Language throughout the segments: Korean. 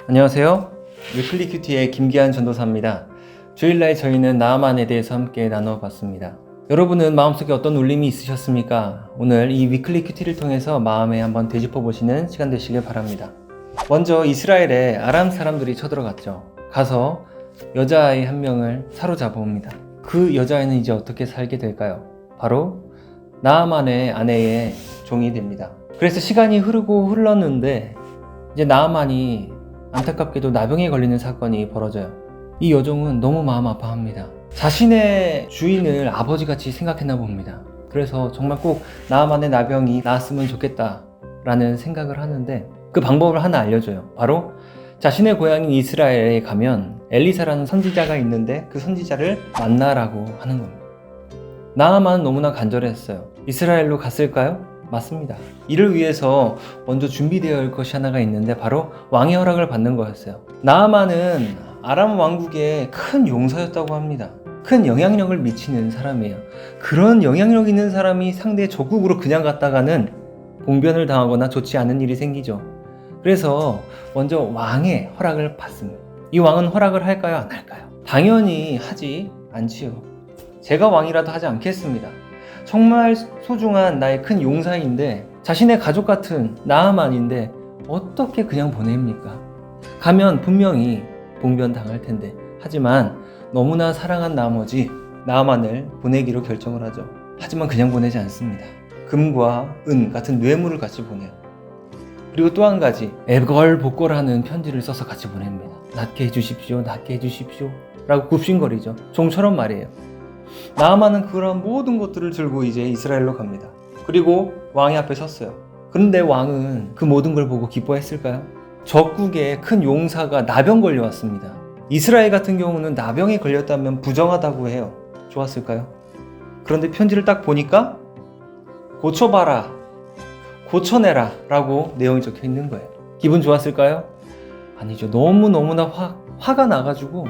안녕하세요. 위클리 큐티의 김기한 전도사입니다. 주일날 저희는 나아만에 대해서 함께 나눠봤습니다. 여러분은 마음속에 어떤 울림이 있으셨습니까? 오늘 이 위클리 큐티를 통해서 마음에 한번 되짚어보시는 시간 되시길 바랍니다. 먼저 이스라엘에 아람 사람들이 쳐들어갔죠. 가서 여자아이 한 명을 사로잡아 옵니다. 그 여자아이는 이제 어떻게 살게 될까요? 바로 나아만의 아내의 종이 됩니다. 그래서 시간이 흘렀는데 이제 나아만이 안타깝게도 나병에 걸리는 사건이 벌어져요. 이 여종은 너무 마음 아파합니다. 자신의 주인을 아버지같이 생각했나 봅니다. 그래서 정말 꼭 나아만의 나병이 나았으면 좋겠다 라는 생각을 하는데 그 방법을 하나 알려줘요. 바로 자신의 고향인 이스라엘에 가면 엘리사라는 선지자가 있는데 그 선지자를 만나라고 하는 겁니다. 나아만은 너무나 간절했어요. 이스라엘로 갔을까요? 맞습니다. 이를 위해서 먼저 준비되어 올 것이 하나가 있는데 바로 왕의 허락을 받는 거였어요. 나아만은 아람 왕국의 큰 용사였다고 합니다. 큰 영향력을 미치는 사람이에요. 그런 영향력 있는 사람이 상대 적국으로 그냥 갔다가는 봉변을 당하거나 좋지 않은 일이 생기죠. 그래서 먼저 왕의 허락을 받습니다. 이 왕은 허락을 할까요? 안 할까요? 당연히 하지 않지요. 제가 왕이라도 하지 않겠습니다. 정말 소중한 나의 큰 용사인데 자신의 가족 같은 나아만인데 어떻게 그냥 보냅니까? 가면 분명히 봉변당할 텐데 하지만 너무나 사랑한 나머지 나아만을 보내기로 결정을 하죠. 하지만 그냥 보내지 않습니다. 금과 은 같은 뇌물을 같이 보내요. 그리고 또 한 가지 애걸복걸하는 편지를 써서 같이 보냅니다. 낫게 해주십시오, 낫게 해주십시오 라고 굽신거리죠. 종처럼 말이에요. 나아만은 그런 모든 것들을 들고 이제 이스라엘로 갑니다. 그리고 왕의 앞에 섰어요. 그런데 왕은 그 모든 걸 보고 기뻐했을까요? 적국의 큰 용사가 나병 걸려왔습니다. 이스라엘 같은 경우는 나병에 걸렸다면 부정하다고 해요. 좋았을까요? 그런데 편지를 딱 보니까 고쳐봐라, 고쳐내라 라고 내용이 적혀 있는 거예요. 기분 좋았을까요? 아니죠. 너무너무나 화가 나가지고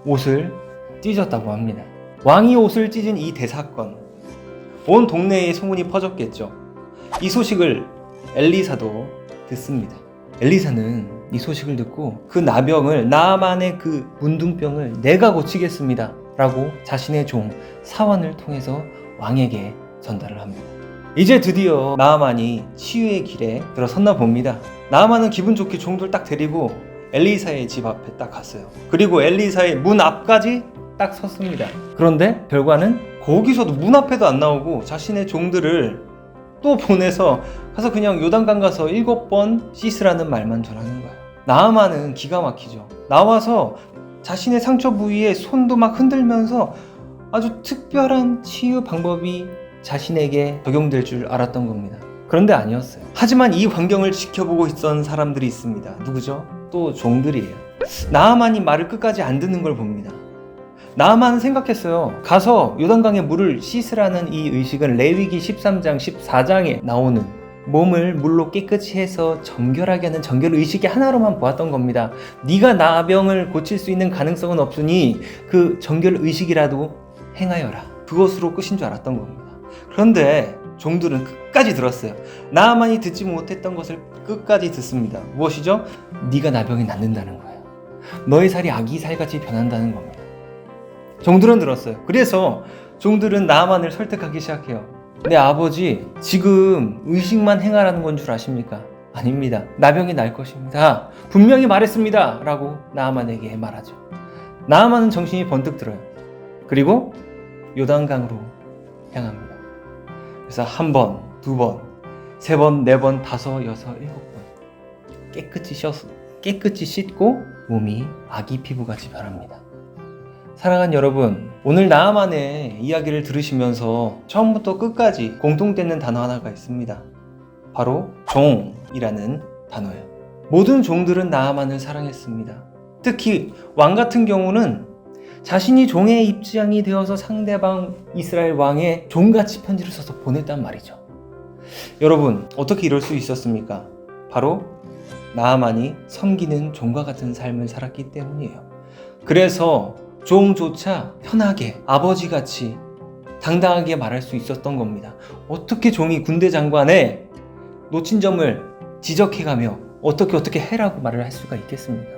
옷을 찢었다고 합니다. 왕이 옷을 찢은 이 대사건, 온 동네에 소문이 퍼졌겠죠. 이 소식을 엘리사도 듣습니다. 엘리사는 이 소식을 듣고 그 나병을, 나아만의 그 문둥병을 내가 고치겠습니다 라고 자신의 종 사환을 통해서 왕에게 전달을 합니다. 이제 드디어 나아만이 치유의 길에 들어섰나 봅니다. 나아만은 기분 좋게 종들 딱 데리고 엘리사의 집 앞에 딱 갔어요. 그리고 엘리사의 문 앞까지 딱 섰습니다. 그런데 결과는 거기서도 문 앞에도 안 나오고 자신의 종들을 또 보내서 가서 그냥 요단강 가서 7번 씻으라는 말만 전하는 거예요. 나아만은 기가 막히죠. 나와서 자신의 상처 부위에 손도 막 흔들면서 아주 특별한 치유 방법이 자신에게 적용될 줄 알았던 겁니다. 그런데 아니었어요. 하지만 이 광경을 지켜보고 있던 사람들이 있습니다. 누구죠? 또 종들이에요. 나아만이 말을 끝까지 안 듣는 걸 봅니다. 나아만은 생각했어요. 가서 요단강에 물을 씻으라는 이 의식은 레위기 13장 14장에 나오는 몸을 물로 깨끗이 해서 정결하게 하는 정결 의식이 하나로만 보았던 겁니다. 네가 나병을 고칠 수 있는 가능성은 없으니 그 정결 의식이라도 행하여라. 그것으로 끝인 줄 알았던 겁니다. 그런데 종들은 끝까지 들었어요. 나아만이 듣지 못했던 것을 끝까지 듣습니다. 무엇이죠? 네가 나병이 낫는다는 거예요. 너의 살이 아기 살같이 변한다는 겁니다. 종들은 들었어요. 그래서 종들은 나아만을 설득하기 시작해요. 내 아버지, 지금 의식만 행하라는 건 줄 아십니까? 아닙니다. 나병이 날 것입니다. 분명히 말했습니다 라고 나아만에게 말하죠. 나아만은 정신이 번뜩 들어요. 그리고 요단강으로 향합니다. 그래서 1번, 2번, 3번, 4번, 5, 6, 7번 깨끗이 씻고 몸이 아기 피부같이 변합니다. 사랑하는 여러분, 오늘 나아만의 이야기를 들으시면서 처음부터 끝까지 공통되는 단어 하나가 있습니다. 바로 종이라는 단어예요. 모든 종들은 나아만을 사랑했습니다. 특히 왕 같은 경우는 자신이 종의 입장이 되어서 상대방 이스라엘 왕의 종같이 편지를 써서 보냈단 말이죠. 여러분, 어떻게 이럴 수 있었습니까? 바로 나아만이 섬기는 종과 같은 삶을 살았기 때문이에요. 그래서 종조차 편하게 아버지같이 당당하게 말할 수 있었던 겁니다. 어떻게 종이 군대 장관의 놓친 점을 지적해가며 어떻게 해라고 말을 할 수가 있겠습니까?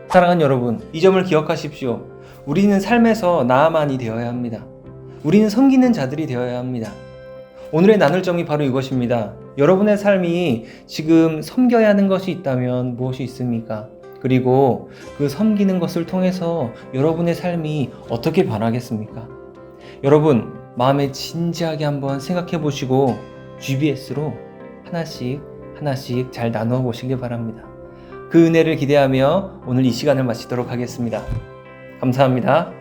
사랑하는 여러분, 이 점을 기억하십시오. 우리는 삶에서 나아만이 되어야 합니다. 우리는 섬기는 자들이 되어야 합니다. 오늘의 나눌 점이 바로 이것입니다. 여러분의 삶이 지금 섬겨야 하는 것이 있다면 무엇이 있습니까? 그리고 그 섬기는 것을 통해서 여러분의 삶이 어떻게 변하겠습니까? 여러분, 마음에 진지하게 한번 생각해 보시고 GBS로 하나씩 잘 나누어 보시길 바랍니다. 그 은혜를 기대하며 오늘 이 시간을 마치도록 하겠습니다. 감사합니다.